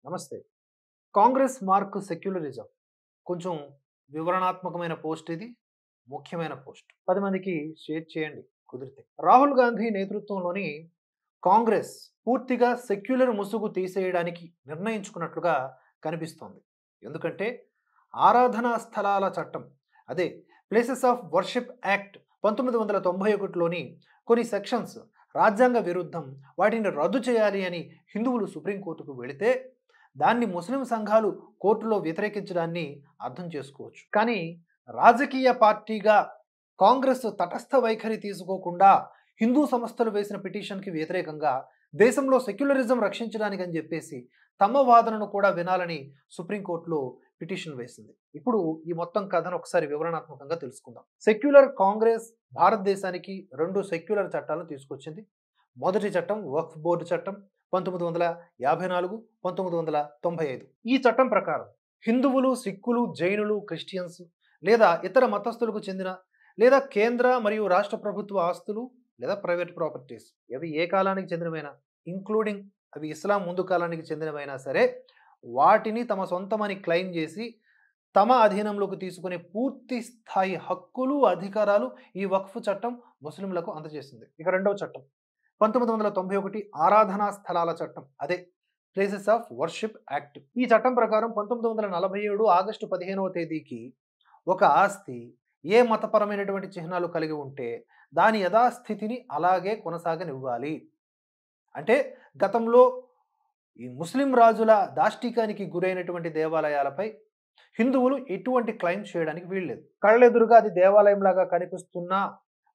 నమస్తే. Congress mark secularism కొంచెం వివరణాత్మకమైన post ఇది. ముఖ్యమైన పోస్ట్. 10 మందికి షేర్ చేయండి కుదిరితే. రాహుల్ గాంధీ నేతృత్వంలోని కాంగ్రెస్ పూర్తిగా సెక్యులర్ ముసుగు తీసేయడానికి నిర్ణయించుకున్నట్లుగా కనిపిస్తోంది. ఎందుకంటే ఆరాధనా స్థలాల చట్టం, అదే ప్లేసెస్ ఆఫ్ వర్షిప్ యాక్ట్ 1991లోని కొన్ని సెక్షన్స్ రాజ్యాంగ విరుద్ధం, వాటిని రద్దు చేయాలి అని హిందువులు సుప్రీంకోర్టుకు వెళితే దాన్ని ముస్లిం సంఘాలు కోర్టులో వ్యతిరేకించడాన్ని అర్థం చేసుకోవచ్చు. కానీ రాజకీయ పార్టీగా కాంగ్రెస్ తటస్థ వైఖరి తీసుకోకుండా హిందూ సంస్థలు వేసిన పిటిషన్కి వ్యతిరేకంగా దేశంలో సెక్యులరిజం రక్షించడానికి అని చెప్పేసి తమ వాదనను కూడా వినాలని సుప్రీంకోర్టులో పిటిషన్ వేసింది. ఇప్పుడు ఈ మొత్తం కథను ఒకసారి వివరణాత్మకంగా తెలుసుకుందాం. సెక్యులర్ కాంగ్రెస్ భారతదేశానికి 2 సెక్యులర్ చట్టాలను తీసుకొచ్చింది. మొదటి చట్టం వక్ఫ్ బోర్డు చట్టం 1954, 1995. ఈ చట్టం ప్రకారం హిందువులు, సిక్కులు, జైనులు, క్రిస్టియన్స్ లేదా ఇతర మతస్థులకు చెందిన లేదా కేంద్ర మరియు రాష్ట్ర ప్రభుత్వ ఆస్తులు లేదా ప్రైవేట్ ప్రాపర్టీస్, అవి ఏ కాలానికి చెందినవైనా, ఇంక్లూడింగ్ అవి ఇస్లాం ముందు కాలానికి చెందినవైనా సరే, వాటిని తమ సొంతమని క్లెయిమ్ చేసి తమ అధీనంలోకి తీసుకునే పూర్తి స్థాయి హక్కులు, అధికారాలు ఈ వక్ఫ్ చట్టం ముస్లింలకు అందజేసింది. ఇక రెండవ చట్టం 1991 ఆరాధనా స్థలాల చట్టం, అదే ప్లేసెస్ ఆఫ్ వర్షిప్ యాక్ట్. ఈ చట్టం ప్రకారం 1947 ఆగస్టు 15వ తేదీకి ఒక ఆస్తి ఏ మతపరమైనటువంటి చిహ్నాలు కలిగి ఉంటే దాని యథాస్థితిని అలాగే కొనసాగనివ్వాలి. అంటే గతంలో ఈ ముస్లిం రాజుల దాష్టికానికి గురైనటువంటి దేవాలయాలపై హిందువులు ఎటువంటి క్లెయిమ్ చేయడానికి వీల్లేదు. కళ్ళెదురుగా అది దేవాలయంలాగా కనిపిస్తున్నా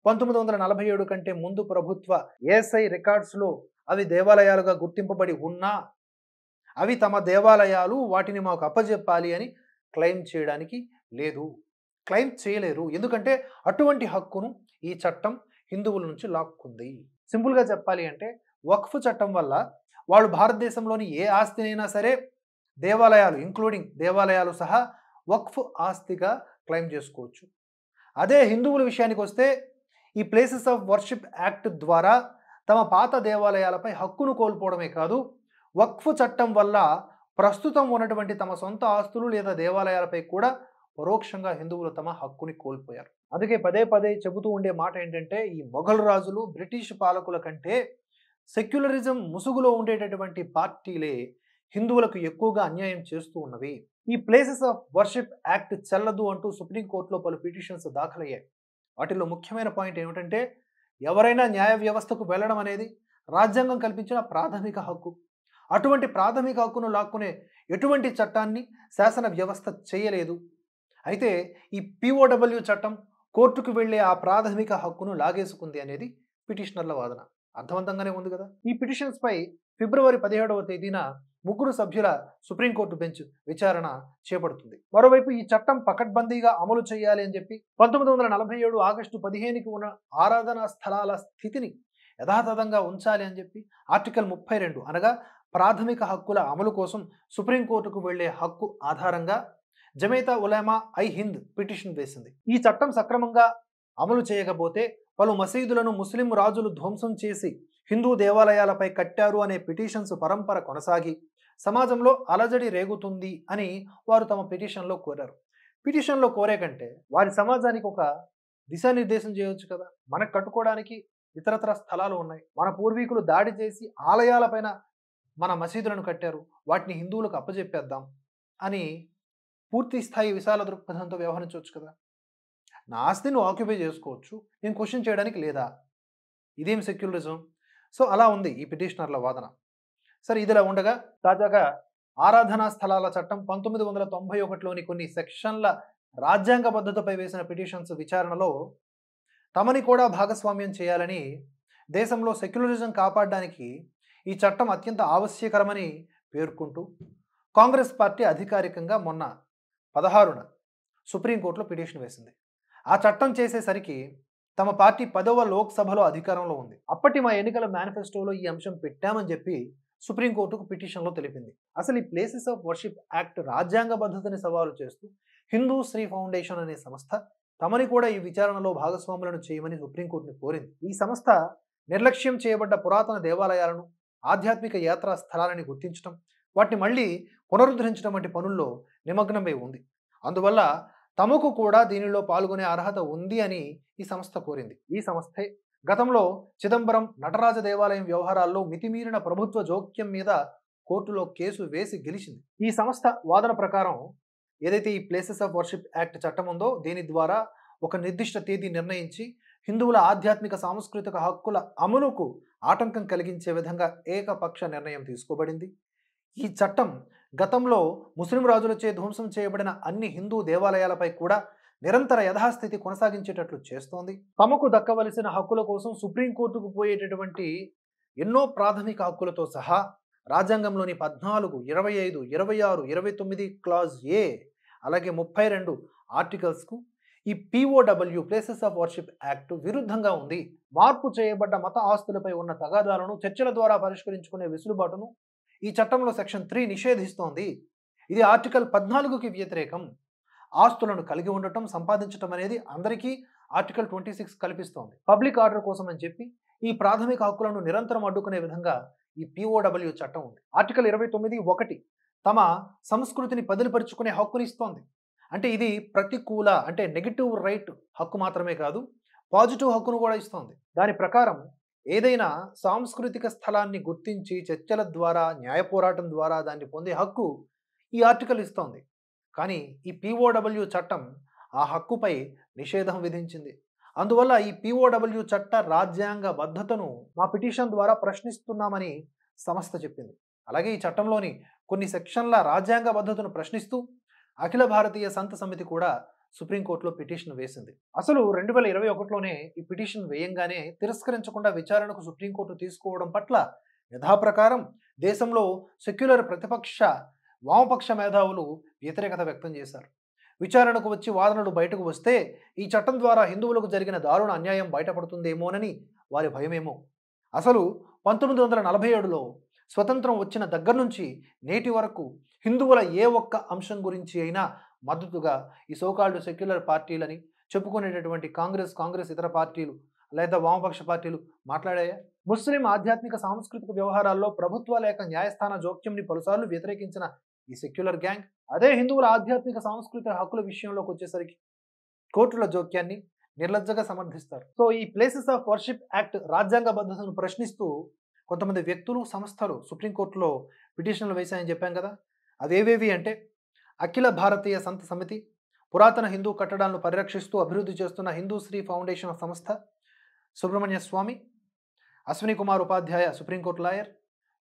1947 కంటే ముందు ప్రభుత్వ ఏఎస్ఐ రికార్డ్స్లో అవి దేవాలయాలుగా గుర్తింపబడి ఉన్నా అవి తమ దేవాలయాలు, వాటిని మాకు అప్పజెప్పాలి అని క్లెయిమ్ చేయడానికి లేదు, క్లెయిమ్ చేయలేరు. ఎందుకంటే అటువంటి హక్కును ఈ చట్టం హిందువుల నుంచి లాక్కుంది. సింపుల్గా చెప్పాలి అంటే వక్ఫ్ చట్టం వల్ల వాళ్ళు భారతదేశంలోని ఏ ఆస్తినైనా సరే, దేవాలయాలు ఇంక్లూడింగ్ దేవాలయాలు సహా వక్ఫ్ ఆస్తిగా క్లెయిమ్ చేసుకోవచ్చు. అదే హిందువుల విషయానికి వస్తే ఈ ప్లేసెస్ ఆఫ్ వర్షిప్ యాక్ట్ ద్వారా తమ పాత దేవాలయాలపై హక్కును కోల్పోవడమే కాదు, వక్ఫ్ చట్టం వల్ల ప్రస్తుతం ఉన్నటువంటి తమ సొంత ఆస్తులు లేదా దేవాలయాలపై కూడా పరోక్షంగా హిందువులు తమ హక్కుని కోల్పోయారు. అందుకే పదే పదే చెబుతూ ఉండే మాట ఏంటంటే, ఈ మొఘల్ రాజులు, బ్రిటిష్ పాలకుల కంటే సెక్యులరిజం ముసుగులో ఉండేటటువంటి పార్టీలే హిందువులకు ఎక్కువగా అన్యాయం చేస్తూ ఉన్నవి. ఈ ప్లేసెస్ ఆఫ్ వర్షిప్ యాక్ట్ చెల్లదు అంటూ సుప్రీంకోర్టులో పలు పిటిషన్స్ దాఖలయ్యాయి. వాటిలో ముఖ్యమైన పాయింట్ ఏమిటంటే, ఎవరైనా న్యాయ వ్యవస్థకు వెళ్ళడం అనేది రాజ్యాంగం కల్పించిన ప్రాథమిక హక్కు. అటువంటి ప్రాథమిక హక్కును లాక్కునే ఎటువంటి చట్టాన్ని శాసన వ్యవస్థ చేయలేదు. అయితే ఈ పిఓడబ్ల్యూ చట్టం కోర్టుకు వెళ్లే ఆ ప్రాథమిక హక్కును లాగేసుకుంది అనేది పిటిషనర్ల వాదన. అర్థవంతంగానే ఉంది కదా. ఈ పిటిషన్స్ పై ఫిబ్రవరి 17వ తేదీన 3 సభ్యుల సుప్రీంకోర్టు బెంచ్ విచారణ చేపడుతుంది. మరోవైపు ఈ చట్టం పకడ్బందీగా అమలు చేయాలి అని చెప్పి 1947 ఆగస్టు 15కి ఉన్న ఆరాధనా స్థలాల స్థితిని యథాతథంగా ఉంచాలి అని చెప్పి ఆర్టికల్ 32 అనగా ప్రాథమిక హక్కుల అమలు కోసం సుప్రీంకోర్టుకు వెళ్లే హక్కు ఆధారంగా జమైతా ఉలమా ఐ హింద్ పిటిషన్ వేసింది. ఈ చట్టం సక్రమంగా అమలు చేయకపోతే పలు మసీదులను ముస్లిం రాజులు ధ్వంసం చేసి హిందూ దేవాలయాలపై కట్టారు అనే పిటిషన్స్ పరంపర కొనసాగి సమాజంలో అలజడి రేగుతుంది అని వారు తమ పిటిషన్లో కోరారు. పిటిషన్లో కోరే కంటే వారి సమాజానికి ఒక దిశానిర్దేశం చేయవచ్చు కదా. మనకు కట్టుకోవడానికి ఇతరత్ర స్థలాలు ఉన్నాయి. మన పూర్వీకులు దాడి చేసి ఆలయాలపైన మన మసీదులను కట్టారు, వాటిని హిందువులకు అప్పజెప్పేద్దాం అని పూర్తి స్థాయి విశాల దృక్పథంతో వ్యవహరించవచ్చు కదా. నా ఆస్తిని నువ్వు ఆక్యుపై చేసుకోవచ్చు, నేను క్వశ్చన్ చేయడానికి లేదా, ఇదేం సెక్యులరిజం? సో అలా ఉంది ఈ పిటిషనర్ల వాదన. సరే, ఇదిలా ఉండగా తాజాగా ఆరాధనా స్థలాల చట్టం 1991లోని కొన్ని సెక్షన్ల రాజ్యాంగ బద్ధతపై వేసిన పిటిషన్స్ విచారణలో తమని కూడా భాగస్వామ్యం చేయాలని, దేశంలో సెక్యులరిజం కాపాడడానికి ఈ చట్టం అత్యంత ఆవశ్యకరమని పేర్కొంటూ కాంగ్రెస్ పార్టీ అధికారికంగా మొన్న 16న సుప్రీంకోర్టులో పిటిషన్ వేసింది. ఆ చట్టం చేసేసరికి తమ పార్టీ 10వ లోక్సభలో అధికారంలో ఉంది. అప్పటి మా ఎన్నికల మేనిఫెస్టోలో ఈ అంశం పెట్టామని చెప్పి సుప్రీంకోర్టుకు పిటిషన్లో తెలిపింది. అసలు ఈ ప్లేసెస్ ఆఫ్ వర్షిప్ యాక్ట్ రాజ్యాంగ బద్ధతని సవాలు చేస్తూ హిందూ శ్రీ ఫౌండేషన్ అనే సంస్థ తమని కూడా ఈ విచారణలో భాగస్వాములను చేయమని సుప్రీంకోర్టుని కోరింది. ఈ సంస్థ నిర్లక్ష్యం చేయబడ్డ పురాతన దేవాలయాలను, ఆధ్యాత్మిక యాత్రా స్థలాలని గుర్తించడం, వాటిని మళ్ళీ పునరుద్ధరించడం వంటి పనుల్లో నిమగ్నమై ఉంది. అందువల్ల తమకు కూడా దీనిలో పాల్గొనే అర్హత ఉంది అని ఈ సంస్థ కోరింది. ఈ సంస్థే గతంలో చిదంబరం నటరాజ దేవాలయం వ్యవహారాల్లో మితిమీరిన ప్రభుత్వ జోక్యం మీద కోర్టులో కేసు వేసి గెలిచింది. ఈ సంస్థ వాదన ప్రకారం ఏదైతే ఈ ప్లేసెస్ ఆఫ్ వర్షిప్ యాక్ట్ చట్టం ఉందో దీని ద్వారా ఒక నిర్దిష్ట తేదీ నిర్ణయించి హిందువుల ఆధ్యాత్మిక సాంస్కృతిక హక్కుల అమలుకు ఆటంకం కలిగించే విధంగా ఏకపక్ష నిర్ణయం తీసుకోబడింది. ఈ చట్టం గతంలో ముస్లిం రాజులచే ధ్వంసం చేయబడిన అన్ని హిందూ దేవాలయాలపై కూడా నిరంతర యథాస్థితి కొనసాగించేటట్లు చేస్తోంది. తమకు దక్కవలసిన హక్కుల కోసం సుప్రీంకోర్టుకు పోయేటటువంటి ఎన్నో ప్రాథమిక హక్కులతో సహా రాజ్యాంగంలోని 14, 25, 26, 29 క్లాజ్ ఏ అలాగే 32 ఆర్టికల్స్కు ఈ POW places of worship act విరుద్ధంగా ఉంది. మార్పు చేయబడ్డ మత ఆస్తులపై ఉన్న తగాదాలను చర్చల ద్వారా పరిష్కరించుకునే వెసులుబాటును ఈ చట్టంలో సెక్షన్ 3 నిషేధిస్తోంది. ఇది ఆర్టికల్ 14కి వ్యతిరేకం. ఆస్తులను కలిగి ఉండటం, సంపాదించటం అనేది అందరికీ ఆర్టికల్ 26 కల్పిస్తోంది. పబ్లిక్ ఆర్డర్ కోసం అని చెప్పి ఈ ప్రాథమిక హక్కులను నిరంతరం అడ్డుకునే విధంగా ఈ POW చట్టం ఉంది. ఆర్టికల్ 29(1) తమ సంస్కృతిని పదిలిపరుచుకునే హక్కునిస్తోంది. అంటే ఇది ప్రతికూల అంటే నెగిటివ్ రైట్ హక్కు మాత్రమే కాదు, పాజిటివ్ హక్కును కూడా ఇస్తోంది. దాని ప్రకారం ఏదైనా సాంస్కృతిక స్థలాన్ని గుర్తించి చర్చల ద్వారా, న్యాయ పోరాటం ద్వారా దాన్ని పొందే హక్కు ఈ ఆర్టికల్ ఇస్తోంది. కానీ ఈ POW చట్టం ఆ హక్కుపై నిషేధం విధించింది. అందువల్ల ఈ POW చట్ట రాజ్యాంగబద్ధతను మా పిటిషన్ ద్వారా ప్రశ్నిస్తున్నామని సంస్థ చెప్పింది. అలాగే ఈ చట్టంలోని కొన్ని సెక్షన్ల రాజ్యాంగబద్ధతను ప్రశ్నిస్తూ అఖిల భారతీయ సంత సమితి కూడా సుప్రీంకోర్టులో పిటిషన్ వేసింది. అసలు 2021లోనే ఈ పిటిషన్ వేయంగానే తిరస్కరించకుండా విచారణకు సుప్రీంకోర్టు తీసుకోవడం పట్ల యథాప్రకారం దేశంలో సెక్యులర్ ప్రతిపక్ష వామపక్ష మేధావులు వ్యతిరేకత వ్యక్తం చేశారు. విచారణకు వచ్చి వాదనలు బయటకు వస్తే ఈ చట్టం ద్వారా హిందువులకు జరిగిన దారుణ అన్యాయం బయటపడుతుందేమోనని వారి భయమేమో. అసలు 1947లో స్వతంత్రం వచ్చిన దగ్గర నుంచి నేటి వరకు హిందువుల ఏ ఒక్క అంశం గురించి అయినా మద్దతుగా ఈ సోకాల్డ్ సెక్యులర్ పార్టీలని చెప్పుకునేటటువంటి కాంగ్రెస్ ఇతర పార్టీలు లేదా వామపక్ష పార్టీలు మాట్లాడాయా? ముస్లిం ఆధ్యాత్మిక సాంస్కృతిక వ్యవహారాల్లో ప్రభుత్వ లేక న్యాయస్థాన జోక్యంని పలుసార్లు వ్యతిరేకించిన ఈ సెక్యులర్ గ్యాంగ్ అదే హిందువుల ఆధ్యాత్మిక సాంస్కృతిక హక్కుల విషయంలోకి వచ్చేసరికి కోర్టుల జోక్యాన్ని నిర్లజ్జగా సమర్థిస్తారు. సో ఈ ప్లేసెస్ ఆఫ్ వర్షిప్ యాక్ట్ రాజ్యాంగబద్ధతను ప్రశ్నిస్తూ కొంతమంది వ్యక్తులు, సంస్థలు సుప్రీంకోర్టులో పిటిషన్లు వేశాయని చెప్పాం కదా. అవేవేవి అంటే అఖిల భారతీయ సంత సమితి, పురాతన హిందూ కట్టడాలను పరిరక్షిస్తూ అభివృద్ధి చేస్తున్న హిందూ శ్రీ ఫౌండేషన్ సంస్థ, సుబ్రహ్మణ్య స్వామి, అశ్విని కుమార్ ఉపాధ్యాయ సుప్రీంకోర్టు లాయర్,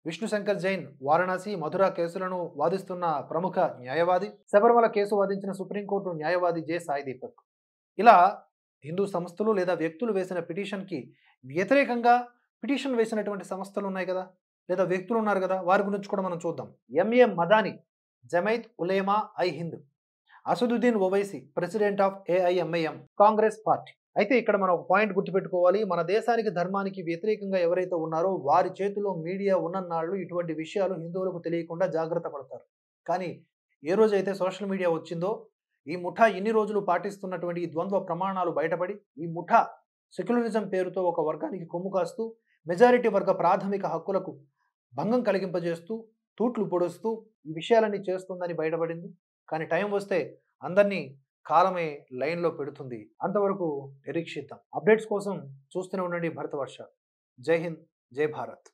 విష్ణు శంకర్ జైన్ వారణాసి, మధుర కేసులను వాదిస్తున్న ప్రముఖ న్యాయవాది, శబరిమల కేసు వాదించిన సుప్రీంకోర్టు న్యాయవాది జె సాయి దీపక్. ఇలా హిందూ సంస్థలు లేదా వ్యక్తులు వేసిన పిటిషన్కి వ్యతిరేకంగా పిటిషన్ వేసినటువంటి సంస్థలు ఉన్నాయి కదా, లేదా వ్యక్తులు ఉన్నారు కదా, వారి గురించి కూడా మనం చూద్దాం. M A Madani, Jamiat Ulama i Hind, Asaduddin Owaisi, president of AIMIM Congress party. అయితే ఇక్కడ మనం ఒక పాయింట్ గుర్తుపెట్టుకోవాలి. మన దేశానికి ధర్మానికి వ్యతిరేకంగా ఎవరైతే ఉన్నారో వారి చేతిలో మీడియా ఉన్నన్నాళ్ళు ఇటువంటి విషయాలు హిందువులకు తెలియకుండా జాగ్రత్త పడతారు. కానీ ఏ రోజైతే సోషల్ మీడియా వచ్చిందో ఈ ముఠా ఇన్ని రోజులు పాటిస్తున్నటువంటి ఈ ద్వంద్వ ప్రమాణాలు బయటపడి ఈ ముఠా సెక్యులరిజం పేరుతో ఒక వర్గానికి కొమ్ము కాస్తూ మెజారిటీ వర్గ ప్రాథమిక హక్కులకు భంగం కలిగింపజేస్తూ తూట్లు పొడుస్తూ ఈ విషయాలన్నీ చేస్తుందని బయటపడింది. కానీ టైం వస్తే అందరినీ కాలమే లైన్లో పెడుతుంది. అంతవరకు నిరీక్షిద్దాం. అప్డేట్స్ కోసం చూస్తూనే ఉండండి భరతవర్ష. జై హింద్, జై భారత్.